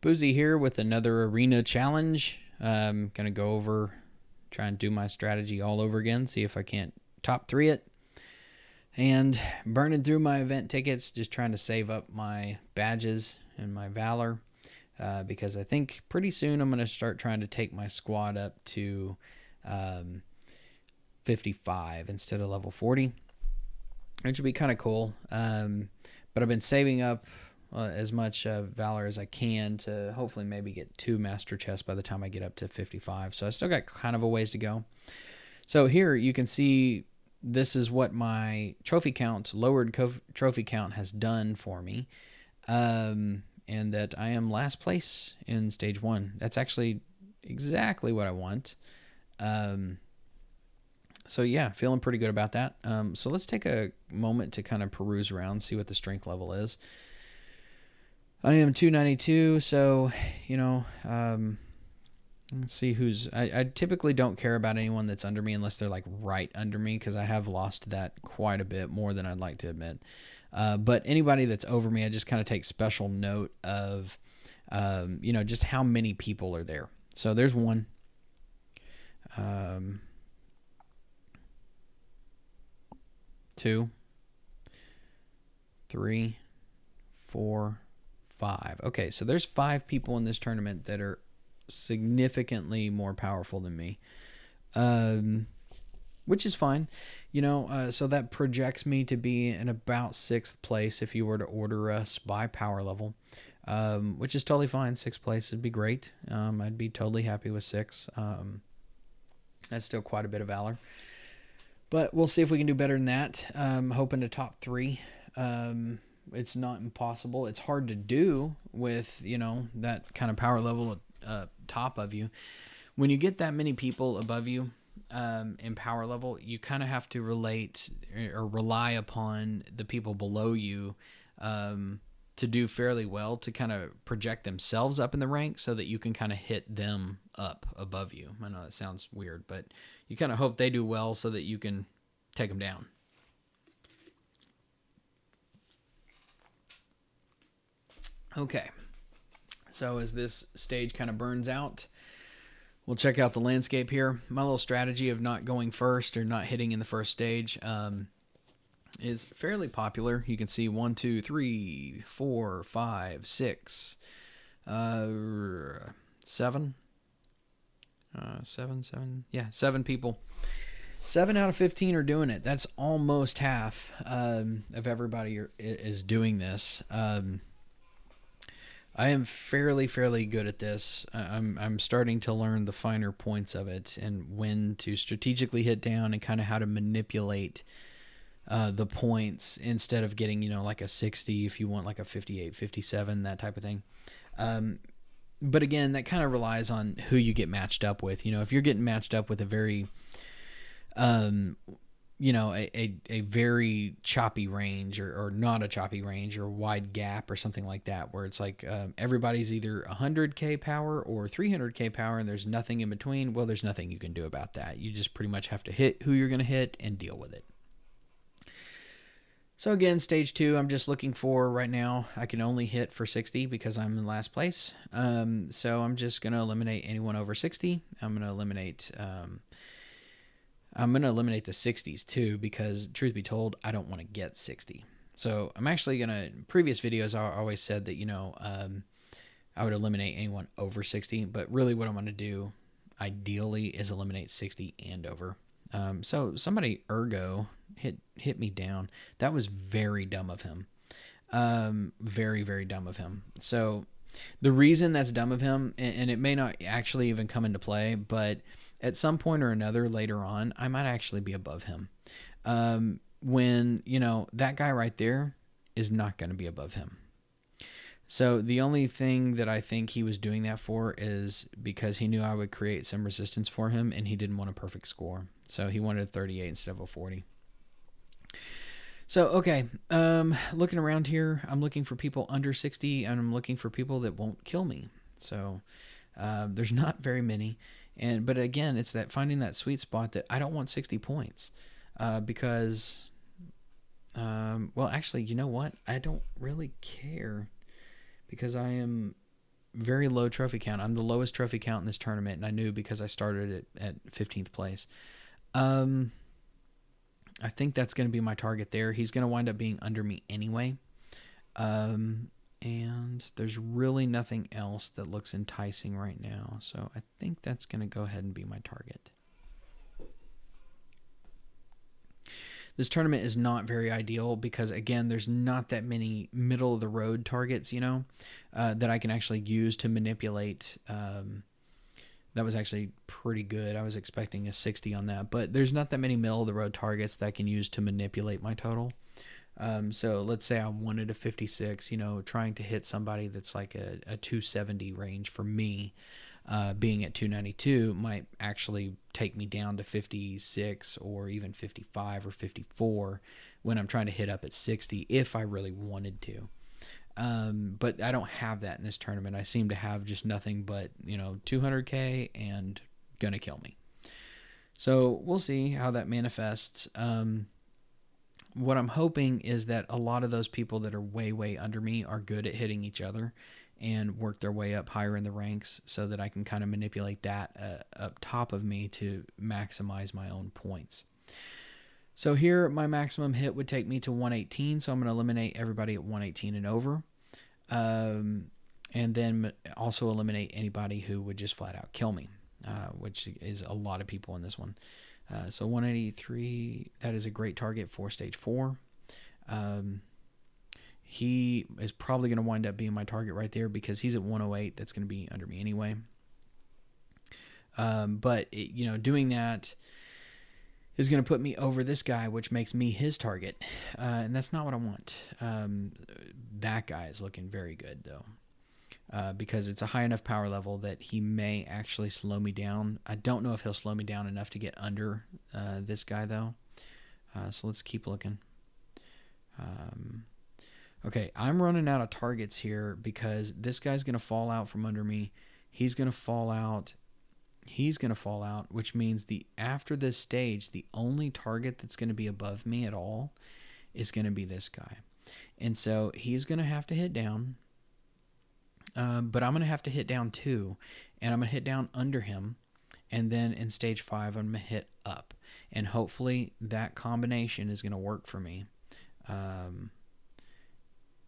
Boozy here with another arena challenge. I'm going to go over, try and do my strategy all over again, see if I can't top 3 it. And burning through my event tickets, just trying to save up my badges and my valor. Because I think pretty soon I'm going to start trying to take my squad up to 55 instead of level 40, which would be kind of cool. But I've been saving up as much valor as I can to hopefully maybe get 2 master chests by the time I get up to 55. So I still got kind of a ways to go. So here you can see this is what my trophy count, lowered trophy count, has done for me. And that I am last place in stage 1. That's actually exactly what I want. So yeah, feeling pretty good about that. So let's take a moment to kind of peruse around, see what the strength level is. I am 292, so, you know, let's see who's... I typically don't care about anyone that's under me unless they're, like, right under me, because I have lost that quite a bit, more than I'd like to admit. But anybody that's over me, I just kind of take special note of, you know, just how many people are there. So there's one. 2, 3, 4, 5. Okay, so there's 5 people in this tournament that are significantly more powerful than me, which is fine. You know, so that projects me to be in about 6th place if you were to order us by power level, which is totally fine. 6th place would be great. I'd be totally happy with 6. That's still quite a bit of valor. But we'll see if we can do better than that. Hoping to top 3. It's not impossible. It's hard to do with, you know, that kind of power level top of you. When you get that many people above you in power level, you kind of have to relate or rely upon the people below you to do fairly well, to kind of project themselves up in the rank so that you can kind of hit them up above you. I know that sounds weird, but you kind of hope they do well so that you can take them down. Okay, so as this stage kind of burns out, we'll check out the landscape here. My little strategy of not going first or not hitting in the first stage is fairly popular. You can see 1, 2, 3, 4, 5, 6, 7. 7 people. 7 out of 15 are doing it. That's almost half of everybody is doing this. I am fairly good at this. I'm starting to learn the finer points of it and when to strategically hit down and kind of how to manipulate the points instead of getting, you know, like a 60 if you want like a 58, 57, that type of thing. But again, that kind of relies on who you get matched up with. You know, if you're getting matched up with a very, you know, a very choppy range or not a choppy range or wide gap or something like that, where it's like everybody's either 100k power or 300k power and there's nothing in between, well, there's nothing you can do about that. You just pretty much have to hit who you're going to hit and deal with it. So again, stage 2, I'm just looking for right now. I can only hit for 60 because I'm in last place. So I'm just going to eliminate anyone over 60. I'm going to eliminate the 60s too, because truth be told, I don't want to get 60. So I'm actually going to, previous videos, I always said that, you know, I would eliminate anyone over 60, but really what I'm going to do ideally is eliminate 60 and over. So somebody hit me down. That was very dumb of him. Very dumb of him. So the reason that's dumb of him, and it may not actually even come into play, but at some point or another later on, I might actually be above him. When, you know, that guy right there is not going to be above him. So the only thing that I think he was doing that for is because he knew I would create some resistance for him and he didn't want a perfect score. So he wanted a 38 instead of a 40. So, okay, looking around here, I'm looking for people under 60 and I'm looking for people that won't kill me. So there's not very many. But again, it's that finding that sweet spot that I don't want 60 points because, well, actually, you know what? I don't really care because I am very low trophy count. I'm the lowest trophy count in this tournament, and I knew because I started it at 15th place. I think that's going to be my target there. He's going to wind up being under me anyway. And there's really nothing else that looks enticing right now. So I think that's going to go ahead and be my target. This tournament is not very ideal because, again, there's not that many middle-of-the-road targets, that I can actually use to manipulate. That was actually pretty good. I was expecting a 60 on that, but there's not that many middle-of-the-road targets that I can use to manipulate my total. So let's say I wanted a 56, trying to hit somebody that's like a 270 range for me. Being at 292 might actually take me down to 56 or even 55 or 54 when I'm trying to hit up at 60 if I really wanted to. But I don't have that in this tournament. I seem to have just nothing but, 200K and gonna kill me. So we'll see how that manifests. What I'm hoping is that a lot of those people that are way, way under me are good at hitting each other and work their way up higher in the ranks so that I can kind of manipulate that up top of me to maximize my own points. So here, my maximum hit would take me to 118, so I'm going to eliminate everybody at 118 and over. And then also eliminate anybody who would just flat out kill me, which is a lot of people in this one. So 183, that is a great target for stage 4. He is probably going to wind up being my target right there because he's at 108. That's going to be under me anyway. But doing that is going to put me over this guy, which makes me his target. And that's not what I want. That guy is looking very good, though, because it's a high enough power level that he may actually slow me down. I don't know if he'll slow me down enough to get under this guy, though. So let's keep looking. Okay, I'm running out of targets here because this guy's going to fall out from under me. He's going to fall out. He's going to fall out, which means after this stage, the only target that's going to be above me at all is going to be this guy. And so he's going to have to hit down, but I'm going to have to hit down too, and I'm going to hit down under him, and then in stage 5, I'm going to hit up. And hopefully that combination is going to work for me.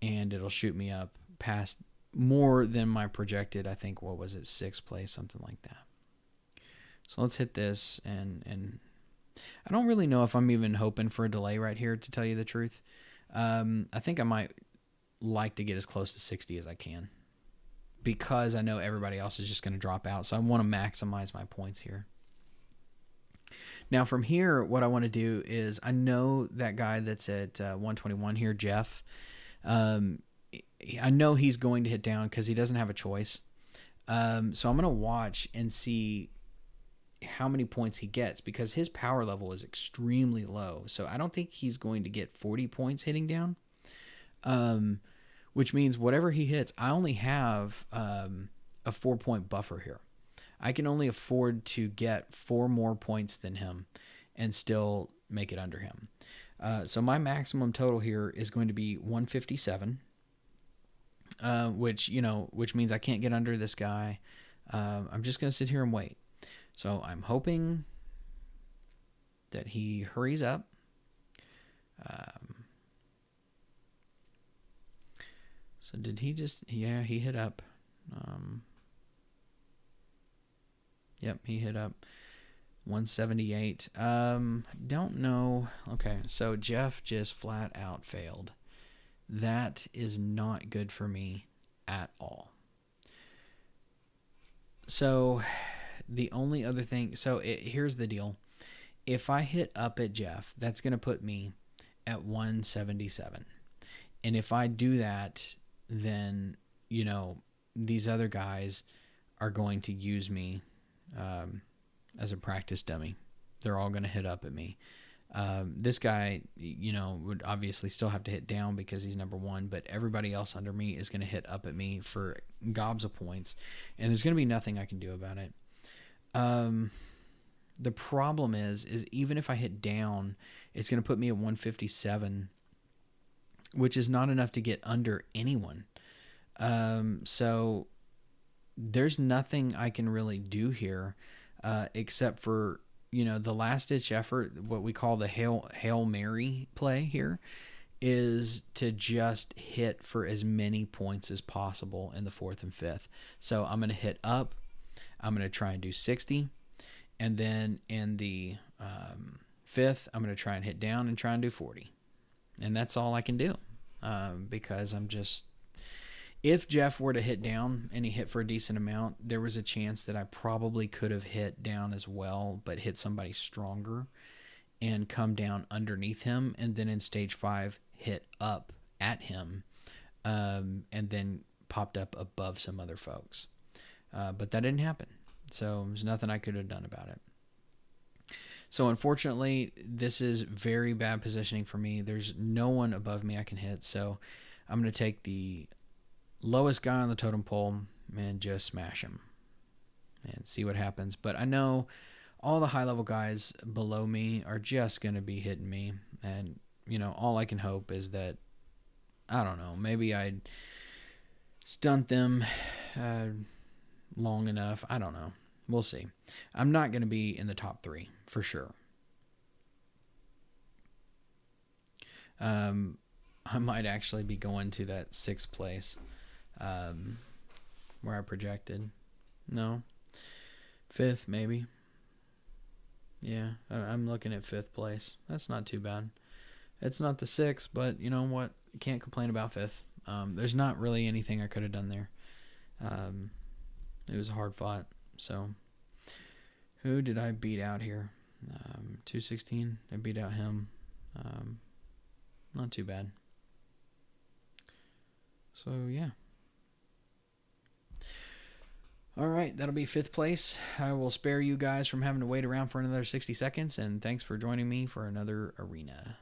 And it'll shoot me up past more than my projected, I think, what was it, 6th place, something like that. So let's hit this, and I don't really know if I'm even hoping for a delay right here, to tell you the truth. I think I might like to get as close to 60 as I can because I know everybody else is just going to drop out, so I want to maximize my points here. Now from here, what I want to do is, I know that guy that's at 121 here, Jeff, I know he's going to hit down because he doesn't have a choice. So I'm going to watch and see how many points he gets because his power level is extremely low. So I don't think he's going to get 40 points hitting down, which means whatever he hits, I only have a 4-point buffer here. I can only afford to get 4 more points than him and still make it under him. So my maximum total here is going to be 157, which means I can't get under this guy. I'm just going to sit here and wait. So I'm hoping that he hurries up. So did he just, yeah, he hit up. Yep, he hit up 178. Don't know. Okay, so Jeff just flat out failed. That is not good for me at all. So the only other thing, here's the deal. If I hit up at Jeff, that's going to put me at 177. And if I do that, then, these other guys are going to use me as a practice dummy. They're all going to hit up at me. This guy, would obviously still have to hit down because he's number 1, but everybody else under me is going to hit up at me for gobs of points, and there's going to be nothing I can do about it. The problem is even if I hit down, it's going to put me at 157, which is not enough to get under anyone. So there's nothing I can really do here, except for, the last ditch effort, what we call the Hail Mary play here, is to just hit for as many points as possible in the fourth and fifth. So I'm going to hit up. I'm going to try and do 60. And then in the fifth, I'm going to try and hit down and try and do 40. And that's all I can do, because if Jeff were to hit down and he hit for a decent amount, there was a chance that I probably could have hit down as well, but hit somebody stronger and come down underneath him, and then in stage 5 hit up at him, and then popped up above some other folks. But that didn't happen, so there's nothing I could have done about it. So unfortunately, this is very bad positioning for me. There's no one above me I can hit, so I'm going to take the lowest guy on the totem pole and just smash him and see what happens. But I know all the high-level guys below me are just going to be hitting me. And, all I can hope is that, I don't know, maybe I'd stunt them long enough. I don't know. We'll see. I'm not going to be in the top 3 for sure. I might actually be going to that 6th place where I projected. No. 5th, maybe. Yeah, I'm looking at 5th place. That's not too bad. It's not the 6th, but you know what? Can't complain about 5th. There's not really anything I could have done there. It was a hard fought. So, who did I beat out here? 216. I beat out him. Not too bad. So, yeah. All right, that'll be 5th place. I will spare you guys from having to wait around for another 60 seconds, and thanks for joining me for another arena.